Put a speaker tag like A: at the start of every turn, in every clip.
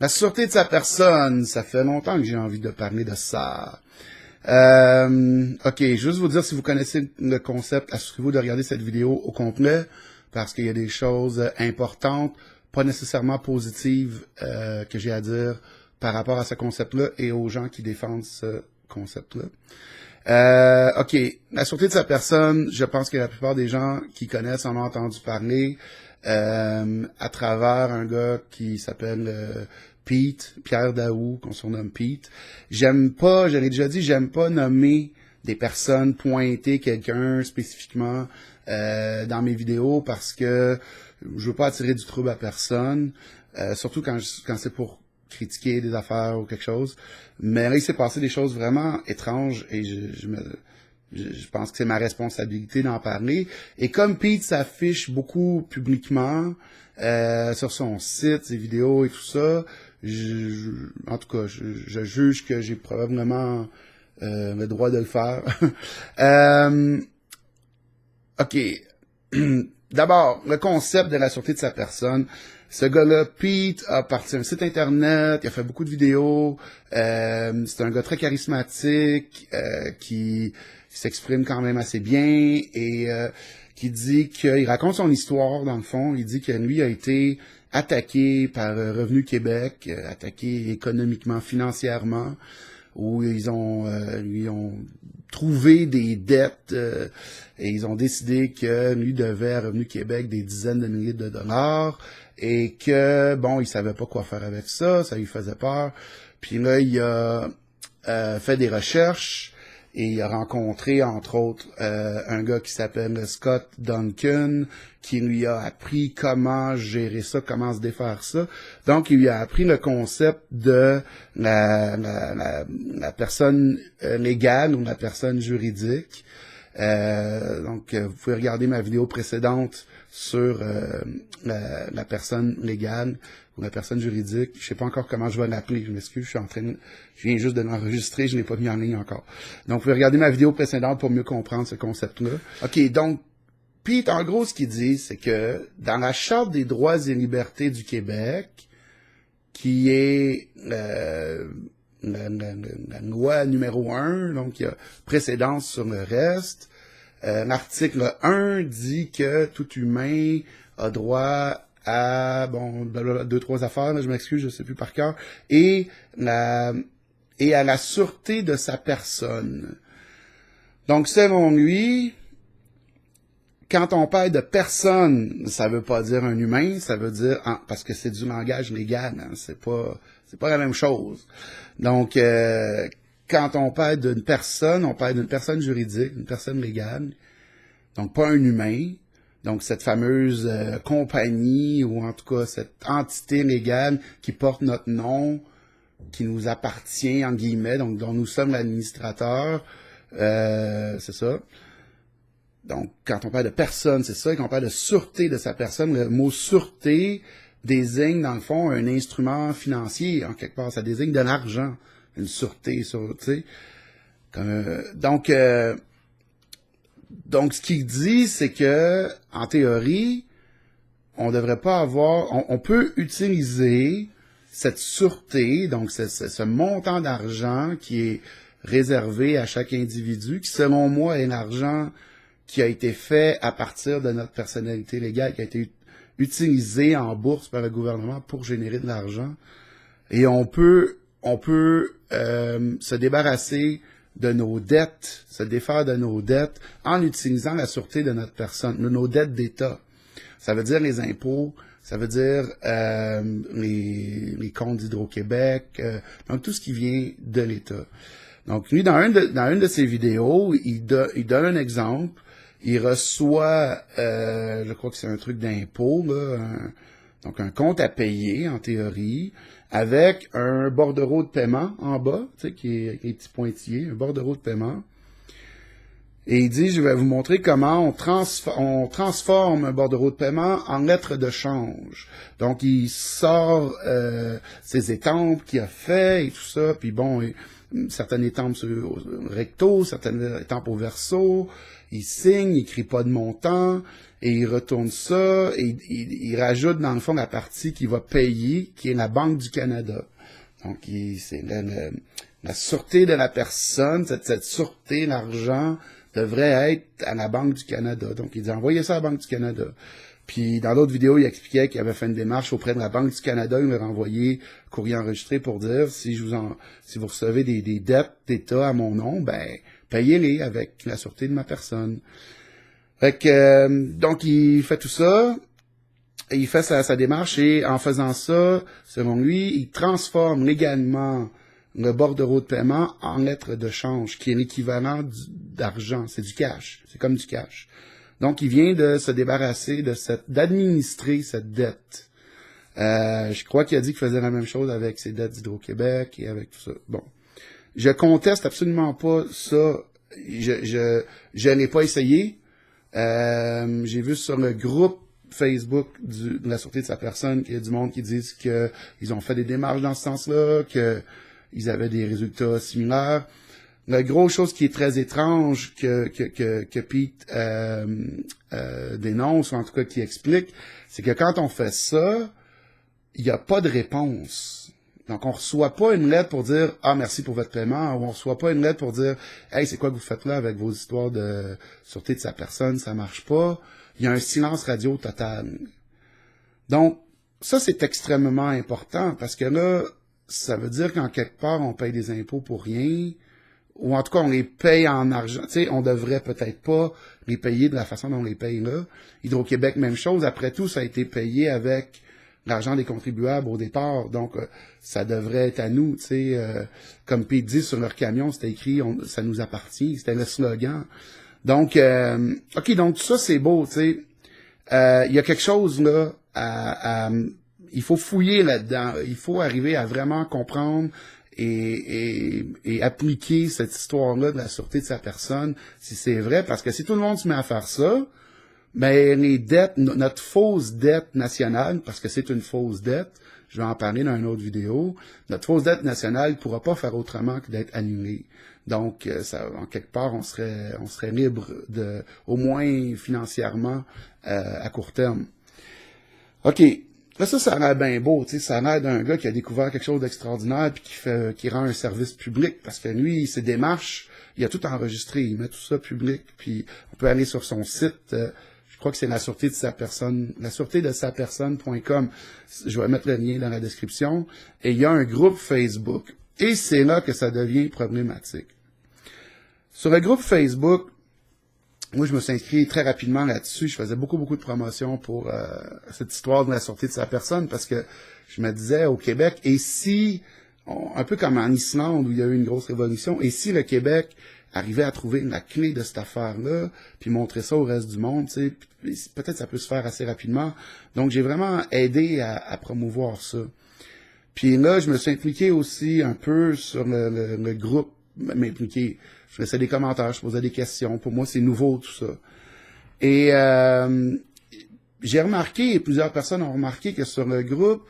A: La sûreté de sa personne, ça fait longtemps que j'ai envie de parler de ça. Ok, juste vous dire, si vous connaissez le concept, assurez-vous de regarder cette vidéo au complet, parce qu'il y a des choses importantes, pas nécessairement positives, que j'ai à dire par rapport à ce concept-là et aux gens qui défendent ce concept-là. Ok, la sûreté de sa personne, je pense que la plupart des gens qui connaissent en ont entendu parler à travers un gars qui s'appelle Pete, Pierre Daou, qu'on surnomme Pete. J'aime pas, je l'ai déjà dit, j'aime pas nommer des personnes, pointer quelqu'un spécifiquement dans mes vidéos parce que je veux pas attirer du trouble à personne, surtout quand c'est pour critiquer des affaires ou quelque chose. Mais là, il s'est passé des choses vraiment étranges et je pense que c'est ma responsabilité d'en parler. Et comme Pete s'affiche beaucoup publiquement sur son site, ses vidéos et tout ça, en tout cas, je juge que j'ai probablement le droit de le faire. OK. D'abord, le concept de la sûreté de sa personne. Ce gars-là, Pete, a parti un site internet, il a fait beaucoup de vidéos, c'est un gars très charismatique, qui s'exprime quand même assez bien, et qui dit qu'il raconte son histoire, dans le fond, il dit que lui a été attaqué par Revenu Québec, attaqué économiquement, financièrement, où ils ont trouvé des dettes et ils ont décidé que lui devait à Revenu Québec des dizaines de milliers de dollars et que, bon, il savait pas quoi faire avec ça, ça lui faisait peur. Puis là, il a fait des recherches et il a rencontré, entre autres, un gars qui s'appelle Scott Duncan, qui lui a appris comment gérer ça, comment se défaire ça. Donc, il lui a appris le concept de la personne légale ou la personne juridique. Donc, vous pouvez regarder ma vidéo précédente sur la personne légale ou la personne juridique. Je sais pas encore comment je vais l'appeler, je m'excuse, je viens juste de l'enregistrer, je l'ai pas mis en ligne encore. Donc, vous pouvez regarder ma vidéo précédente pour mieux comprendre ce concept-là. OK, donc, Pete, en gros, ce qu'il dit, c'est que dans la Charte des droits et libertés du Québec, qui est la loi numéro 1, donc il y a précédence sur le reste, l'article 1 dit que tout humain a droit à, bon, deux, trois affaires, là, je m'excuse, je sais plus par cœur, et à la sûreté de sa personne. Donc, selon lui, quand on parle de personne, ça veut pas dire un humain, ça veut dire, parce que c'est du langage légal, hein, c'est pas la même chose. Donc, quand on parle d'une personne, on parle d'une personne juridique, une personne légale, donc pas un humain. Donc, cette fameuse compagnie, ou en tout cas, cette entité légale qui porte notre nom, qui nous appartient, en guillemets, donc dont nous sommes l'administrateur, c'est ça. Donc, quand on parle de personne, c'est ça, et quand on parle de sûreté de sa personne, le mot sûreté désigne, dans le fond, un instrument financier, en quelque part. Ça désigne de l'argent, une sûreté, tu sais. Donc, ce qu'il dit, c'est que, en théorie, on devrait pas avoir, on peut utiliser cette sûreté, donc ce montant d'argent qui est réservé à chaque individu, qui, selon moi, est l'argent qui a été fait à partir de notre personnalité légale, qui a été utilisé en bourse par le gouvernement pour générer de l'argent. Et on peut se débarrasser de nos dettes, se défaire de nos dettes en utilisant la sûreté de notre personne, de nos dettes d'État. Ça veut dire les impôts, ça veut dire les comptes d'Hydro-Québec, donc tout ce qui vient de l'État. Donc lui, dans une de ses vidéos, il donne un exemple. Il reçoit, je crois que c'est un truc d'impôt, là, donc un compte à payer en théorie, avec un bordereau de paiement en bas, tu sais, qui est petit pointillé, un bordereau de paiement. Et il dit, je vais vous montrer comment on transforme un bordereau de paiement en lettre de change. Donc, il sort ses étampes qu'il a fait et tout ça, puis bon, certaines étampes au recto, certaines étampes au verso, il signe, il écrit pas de montant, et il retourne ça, et il rajoute dans le fond la partie qu'il va payer, qui est la Banque du Canada. Donc, c'est la sûreté de la personne, cette sûreté, l'argent, devrait être à la Banque du Canada. Donc, il dit, envoyez ça à la Banque du Canada. Puis, dans d'autres vidéos, il expliquait qu'il avait fait une démarche auprès de la Banque du Canada. Il m'a renvoyé courrier enregistré pour dire, si vous recevez des dettes d'État à mon nom, ben, payez-les avec la sûreté de ma personne. Fait que, donc, il fait tout ça. Et il fait sa démarche et en faisant ça, selon lui, il transforme légalement le bordereau de paiement en lettre de change, qui est l'équivalent d'argent. C'est du cash. C'est comme du cash. Donc, il vient de se débarrasser d'administrer cette dette. Je crois qu'il a dit qu'il faisait la même chose avec ses dettes d'Hydro-Québec et avec tout ça. Bon. Je conteste absolument pas ça. Je n'ai pas essayé. J'ai vu sur le groupe Facebook de la sûreté de sa personne qu'il y a du monde qui disent qu'ils ont fait des démarches dans ce sens-là, qu'ils avaient des résultats similaires. La grosse chose qui est très étrange que Pete dénonce, ou en tout cas qui explique, c'est que quand on fait ça, il n'y a pas de réponse. Donc, on reçoit pas une lettre pour dire « Ah, merci pour votre paiement » ou on reçoit pas une lettre pour dire « Hey, c'est quoi que vous faites là avec vos histoires de sûreté de sa personne, ça marche pas. » Il y a un silence radio total. Donc, ça, c'est extrêmement important parce que là, ça veut dire qu'en quelque part, on paye des impôts pour rien, ou en tout cas, on les paye en argent. Tu sais, on devrait peut-être pas les payer de la façon dont on les paye là. Hydro-Québec, même chose. Après tout, ça a été payé avec l'argent des contribuables au départ. Donc, ça devrait être à nous. Tu sais, comme Pete dit sur leur camion, c'était écrit « Ça nous appartient ». C'était le slogan. Donc, OK, donc ça, c'est beau, tu sais. Il y a quelque chose, là, il faut fouiller là-dedans. Il faut arriver à vraiment comprendre et appliquer cette histoire-là de la sûreté de sa personne, si c'est vrai, parce que si tout le monde se met à faire ça, ben, les dettes, notre fausse dette nationale, parce que c'est une fausse dette, je vais en parler dans une autre vidéo, notre fausse dette nationale ne pourra pas faire autrement que d'être annulée. Donc, ça, en quelque part, on serait libre au moins financièrement, à court terme. OK. Là, ça a l'air bien beau, tu sais, ça a l'air d'un gars qui a découvert quelque chose d'extraordinaire puis qui rend un service public, parce que lui, ses démarches, il a tout enregistré, il met tout ça public, puis on peut aller sur son site, je crois que c'est la sûreté de sa personne, la sûreté de sa personne.com. Je vais mettre le lien dans la description. Et il y a un groupe Facebook. Et c'est là que ça devient problématique. Sur le groupe Facebook, moi, je me suis inscrit très rapidement là-dessus. Je faisais beaucoup de promotions pour cette histoire de la sûreté de sa personne parce que je me disais au Québec, et si, un peu comme en Islande où il y a eu une grosse révolution, et si le Québec arrivait à trouver la clé de cette affaire-là, puis montrer ça au reste du monde, tu sais, peut-être ça peut se faire assez rapidement. Donc, j'ai vraiment aidé à promouvoir ça. Puis là, je me suis impliqué aussi un peu sur le groupe, m'impliquer. Je faisais des commentaires, je posais des questions. Pour moi, c'est nouveau tout ça. Et j'ai remarqué, et plusieurs personnes ont remarqué que sur le groupe,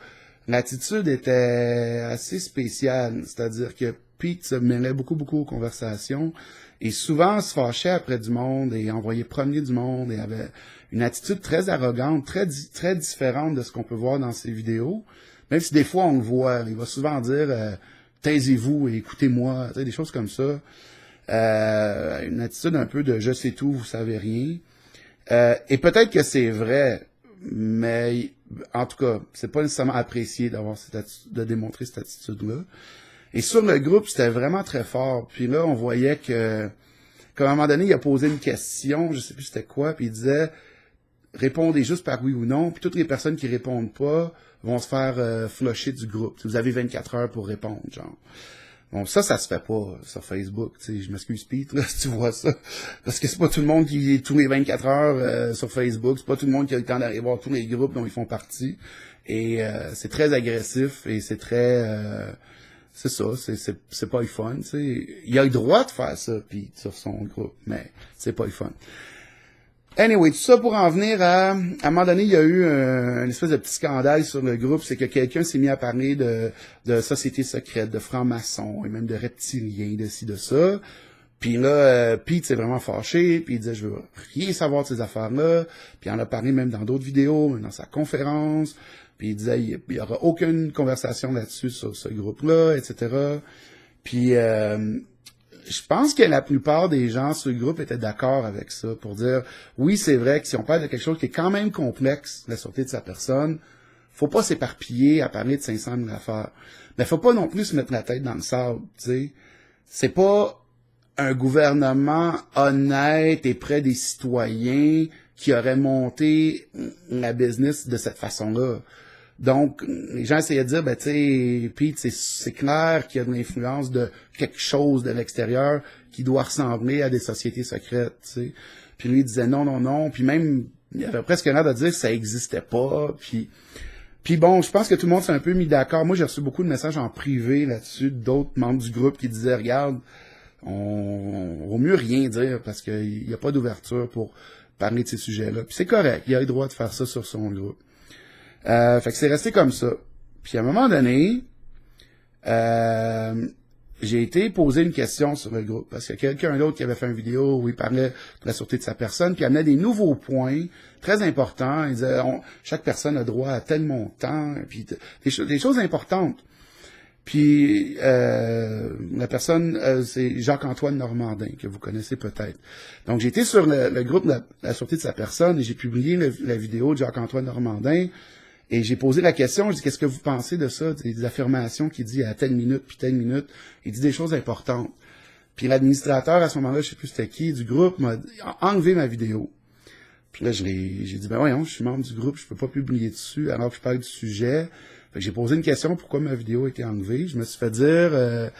A: l'attitude était assez spéciale. C'est-à-dire que Pete se mêlait beaucoup aux conversations et souvent se fâchait après du monde et envoyait promener du monde et avait une attitude très arrogante, très différente de ce qu'on peut voir dans ses vidéos. Même si des fois on le voit, il va souvent dire taisez-vous et écoutez-moi, des choses comme ça. Une attitude un peu de je sais tout, vous savez rien. Et peut-être que c'est vrai, mais en tout cas, c'est pas nécessairement apprécié de démontrer cette attitude-là. Et sur le groupe, c'était vraiment très fort. Puis là, on voyait qu'à un moment donné, il a posé une question, je sais plus c'était quoi, puis il disait répondez juste par oui ou non, puis toutes les personnes qui répondent pas vont se faire flusher du groupe. Vous avez 24 heures pour répondre, genre. Bon, ça se fait pas sur Facebook. Tu sais, je m'excuse, Pete, là, si tu vois ça. Parce que c'est pas tout le monde qui est tous les 24 heures sur Facebook. C'est pas tout le monde qui a le temps d'aller voir tous les groupes dont ils font partie. Et c'est très agressif et c'est très... c'est ça, c'est pas le fun. Tu sais. Il a le droit de faire ça, Pete, sur son groupe, mais c'est pas le fun. Anyway, tout ça pour en venir à un moment donné, il y a eu une espèce de petit scandale sur le groupe, c'est que quelqu'un s'est mis à parler de sociétés secrètes, de francs-maçons, et même de reptiliens, de ci, de ça. Puis là, Pete s'est vraiment fâché, puis il disait, je veux rien savoir de ces affaires-là. Puis il en a parlé même dans d'autres vidéos, même dans sa conférence. Puis il disait, il y aura aucune conversation là-dessus sur ce groupe-là, etc. Puis je pense que la plupart des gens sur le groupe étaient d'accord avec ça, pour dire, oui, c'est vrai que si on parle de quelque chose qui est quand même complexe, la sûreté de sa personne, faut pas s'éparpiller à parler de 500 000 affaires. Mais faut pas non plus se mettre la tête dans le sable, tu sais. C'est pas un gouvernement honnête et près des citoyens qui aurait monté la business de cette façon-là. Donc, les gens essayaient de dire, ben, tu sais, Pete, c'est clair qu'il y a de l'influence de quelque chose de l'extérieur qui doit ressembler à des sociétés secrètes, tu sais. Puis lui, il disait non, non, non. Puis même, il avait presque l'air de dire que ça existait pas. Puis bon, je pense que tout le monde s'est un peu mis d'accord. Moi, j'ai reçu beaucoup de messages en privé là-dessus d'autres membres du groupe qui disaient, regarde, on vaut mieux rien dire parce qu'il n'y a pas d'ouverture pour parler de ces sujets-là. Puis c'est correct, il a le droit de faire ça sur son groupe. Fait que c'est resté comme ça. Puis à un moment donné, j'ai été poser une question sur le groupe parce qu'il y a quelqu'un d'autre qui avait fait une vidéo où il parlait de la sûreté de sa personne, puis il amenait des nouveaux points très importants. Il disait chaque personne a droit à tel montant, puis des choses importantes. Puis la personne, c'est Jacques-Antoine Normandin, que vous connaissez peut-être. Donc j'ai été sur le groupe de la sûreté de sa personne et j'ai publié la vidéo de Jacques-Antoine Normandin. Et j'ai posé la question, je dis, qu'est-ce que vous pensez de ça? Des affirmations qu'il dit à telle minute, puis telle minute. Il dit des choses importantes. Puis l'administrateur, à ce moment-là, je sais plus c'était qui, du groupe, m'a enlevé ma vidéo. Puis là, j'ai dit, ben voyons, je suis membre du groupe, je peux pas publier dessus, alors que je parle du sujet. Fait que j'ai posé une question, pourquoi ma vidéo a été enlevée. Je me suis fait dire,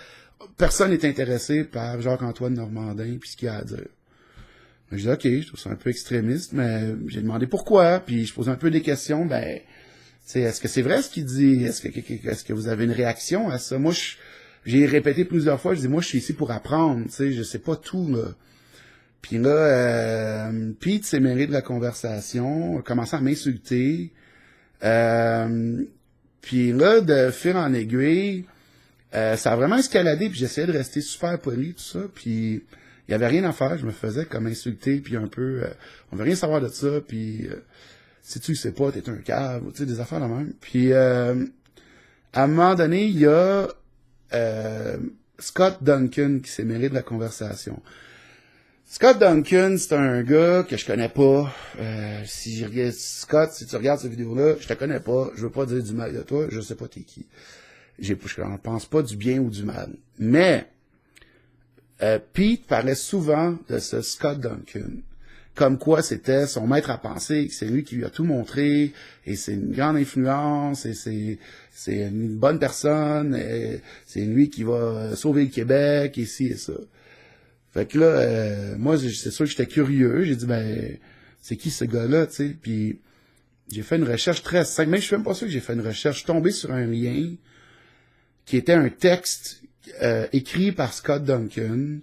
A: personne n'est intéressé par Jacques-Antoine Normandin, puis ce qu'il a à dire. Je dis, ok, je trouve ça un peu extrémiste, mais j'ai demandé pourquoi, puis je pose un peu des questions, ben, est-ce que c'est vrai ce qu'il dit? Est-ce que vous avez une réaction à ça? Moi, j'ai répété plusieurs fois, je dis, moi, je suis ici pour apprendre, je sais pas tout, là. Puis là, Pete s'est mêlé de la conversation, a commencé à m'insulter. Puis là, de fil en aiguille, ça a vraiment escaladé, puis j'essayais de rester super poli, tout ça, puis il y avait rien à faire, je me faisais comme insulter, puis un peu, on veut rien savoir de ça, puis si tu sais pas, t'es un cave, tu sais, des affaires de même. Puis à un moment donné, il y a Scott Duncan qui s'est mêlé de la conversation. Scott Duncan, c'est un gars que je connais pas. Scott, si tu regardes cette vidéo-là, je te connais pas, je veux pas dire du mal de toi, je sais pas t'es qui. Je ne pense pas du bien ou du mal. Mais Pete parlait souvent de ce Scott Duncan. Comme quoi c'était son maître à penser, que c'est lui qui lui a tout montré, et c'est une grande influence, et c'est une bonne personne, et c'est lui qui va sauver le Québec, et ci et ça. Fait que là, moi, c'est sûr que j'étais curieux, j'ai dit, ben, c'est qui ce gars-là, tu sais, puis j'ai fait une recherche très simple, mais je suis même pas sûr que j'ai fait une recherche, je suis tombé sur un lien qui était un texte écrit par Scott Duncan,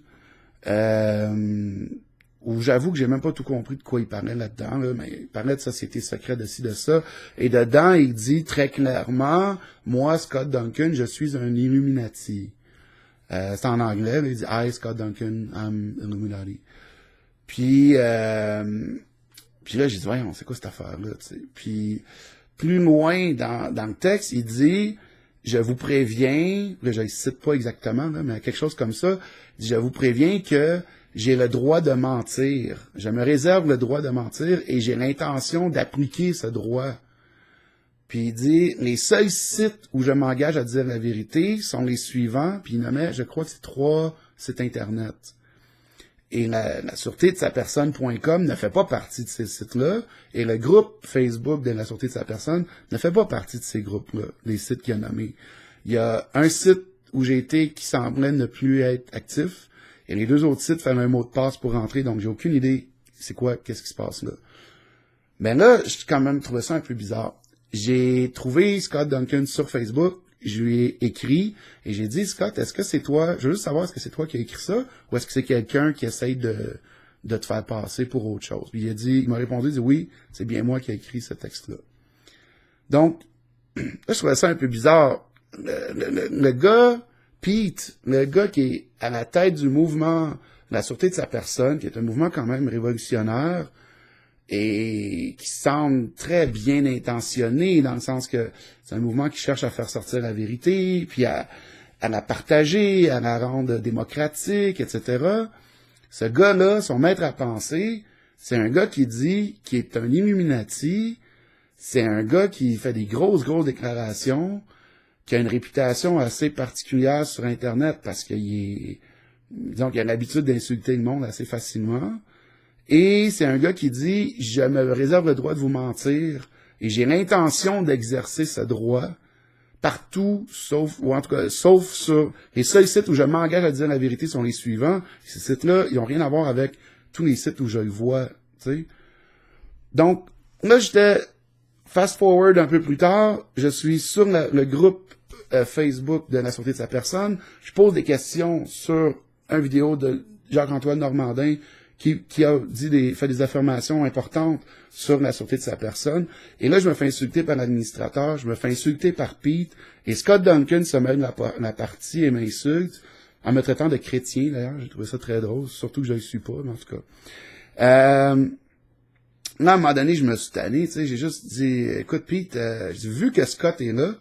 A: où j'avoue que j'ai même pas tout compris de quoi il parlait là-dedans, là, mais il parlait de société secrète, de ci, de ça. Et dedans, il dit très clairement, moi, Scott Duncan, je suis un Illuminati. C'est en anglais, là, il dit, I, Scott Duncan, I'm Illuminati. Puis là, j'ai dit, voyons, c'est quoi cette affaire-là, tu sais. Puis, plus loin dans le texte, il dit, je vous préviens, là, je ne cite pas exactement, là, mais quelque chose comme ça, il dit, je vous préviens que j'ai le droit de mentir. Je me réserve le droit de mentir et j'ai l'intention d'appliquer ce droit. Puis il dit, les seuls sites où je m'engage à dire la vérité sont les suivants, puis il nommait, je crois que c'est 3 sites Internet. Et la sûreté de sa personne.com ne fait pas partie de ces sites-là, et le groupe Facebook de la sûreté de sa personne ne fait pas partie de ces groupes-là, les sites qu'il a nommés. Il y a un site où j'ai été qui semblait ne plus être actif, et les 2 autres sites faisaient un mot de passe pour rentrer, donc j'ai aucune idée qu'est-ce qui se passe là. Mais là, j'ai quand même trouvé ça un peu bizarre. J'ai trouvé Scott Duncan sur Facebook, je lui ai écrit, et j'ai dit, Scott, est-ce que c'est toi, je veux juste savoir, est-ce que c'est toi qui as écrit ça, ou est-ce que c'est quelqu'un qui essaye de te faire passer pour autre chose? Puis il m'a répondu, il dit, oui, c'est bien moi qui ai écrit ce texte-là. Donc, là, je trouvais ça un peu bizarre. Le gars, Pete, le gars qui est à la tête du mouvement la sûreté de sa personne, qui est un mouvement quand même révolutionnaire et qui semble très bien intentionné, dans le sens que c'est un mouvement qui cherche à faire sortir la vérité, puis à la partager, à la rendre démocratique, etc. Ce gars-là, son maître à penser, c'est un gars qui dit qu'il est un Illuminati, c'est un gars qui fait des grosses déclarations, qui a une réputation assez particulière sur Internet parce disons qu'il a l'habitude d'insulter le monde assez facilement. Et c'est un gars qui dit, je me réserve le droit de vous mentir et j'ai l'intention d'exercer ce droit partout, sauf sur les seuls sites où je m'engage à dire la vérité sont les suivants. Ces sites-là, ils n'ont rien à voir avec tous les sites où je le vois, tu sais. Donc, là, j'étais fast forward un peu plus tard, je suis sur le groupe Facebook de la sûreté de sa personne, je pose des questions sur une vidéo de Jacques-Antoine Normandin qui a fait des affirmations importantes sur la sûreté de sa personne. Et là, je me fais insulter par l'administrateur, je me fais insulter par Pete, et Scott Duncan se mêle la partie et m'insulte, en me traitant de chrétien, d'ailleurs. J'ai trouvé ça très drôle, surtout que je le suis pas, mais en tout cas. Là, à un moment donné, je me suis tanné, tu sais, j'ai juste dit, écoute, Pete, j'ai vu que Scott est là,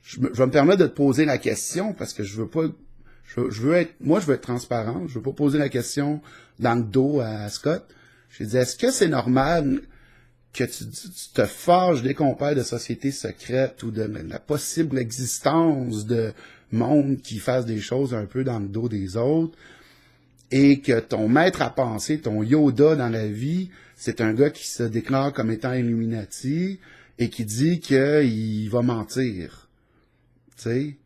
A: je vais me permettre de te poser la question, parce que je veux être transparent, je veux pas poser la question dans le dos à Scott. J'ai dit, est-ce que c'est normal que tu te forges des compères de sociétés secrètes ou de la possible existence de monde qui fassent des choses un peu dans le dos des autres et que ton maître à penser, ton Yoda dans la vie, c'est un gars qui se déclare comme étant Illuminati et qui dit qu'il va mentir. Tu sais?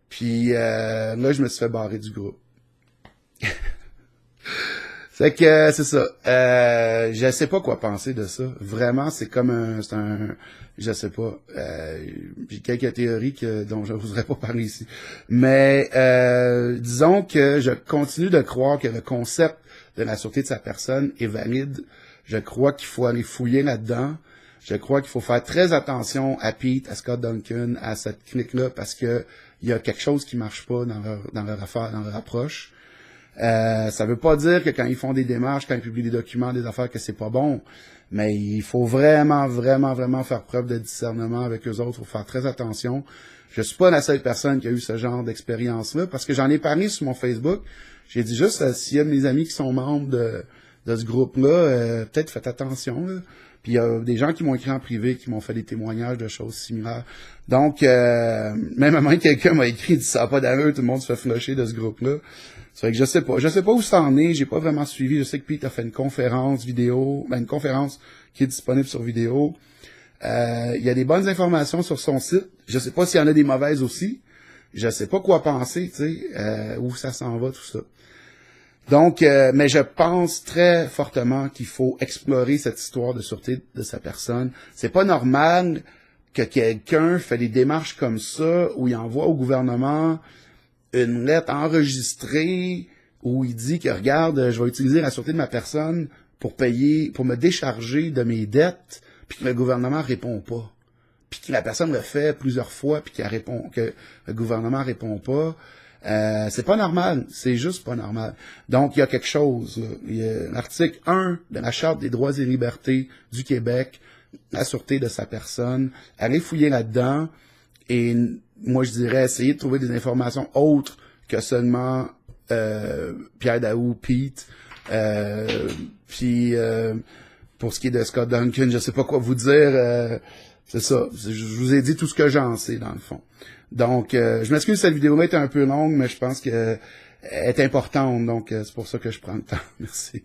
A: Puis là, je me suis fait barrer du groupe. C'est que c'est ça. Je sais pas quoi penser de ça. Vraiment, c'est comme je sais pas. J'ai quelques théories dont je voudrais pas parler ici. Mais disons que je continue de croire que le concept de la sûreté de sa personne est valide. Je crois qu'il faut aller fouiller là-dedans. Je crois qu'il faut faire très attention à Pete, à Scott Duncan, à cette clique-là, parce que il y a quelque chose qui marche pas dans leur affaire, dans leur approche. Ça veut pas dire que quand ils font des démarches, quand ils publient des documents, des affaires, que c'est pas bon. Mais il faut vraiment faire preuve de discernement avec eux autres. Il faut faire très attention. Je suis pas la seule personne qui a eu ce genre d'expérience-là, parce que j'en ai parlé sur mon Facebook. J'ai dit juste, s'il y a de mes amis qui sont membres de ce groupe-là, peut-être faites attention, là. Puis il y a des gens qui m'ont écrit en privé, qui m'ont fait des témoignages de choses similaires. Donc, même à un moment, quelqu'un m'a écrit, dit ça n'a pas d'allure, tout le monde se fait flusher de ce groupe-là. C'est vrai que je sais pas où ça en est, j'ai pas vraiment suivi. Je sais que Pete a fait une conférence vidéo, une conférence qui est disponible sur vidéo. Il y a des bonnes informations sur son site. Je sais pas s'il y en a des mauvaises aussi. Je sais pas quoi penser, tu sais, où ça s'en va, tout ça. Donc, mais je pense très fortement qu'il faut explorer cette histoire de sûreté de sa personne. C'est pas normal que quelqu'un fait des démarches comme ça, où il envoie au gouvernement une lettre enregistrée, où il dit que, regarde, je vais utiliser la sûreté de ma personne pour me décharger de mes dettes, puis que le gouvernement répond pas. Puis que la personne le fait plusieurs fois, puis que le gouvernement répond pas. C'est pas normal, c'est juste pas normal. Donc, il y a quelque chose. Il y a l'article 1 de la Charte des droits et libertés du Québec, la sûreté de sa personne. Allez fouiller là-dedans et moi, je dirais essayer de trouver des informations autres que seulement Pierre Daou, Pete. Puis, pour ce qui est de Scott Duncan, je sais pas quoi vous dire. C'est ça. Je vous ai dit tout ce que j'en sais, dans le fond. Donc, je m'excuse, cette vidéo-là est un peu longue, mais je pense qu'elle est importante. Donc, c'est pour ça que je prends le temps. Merci.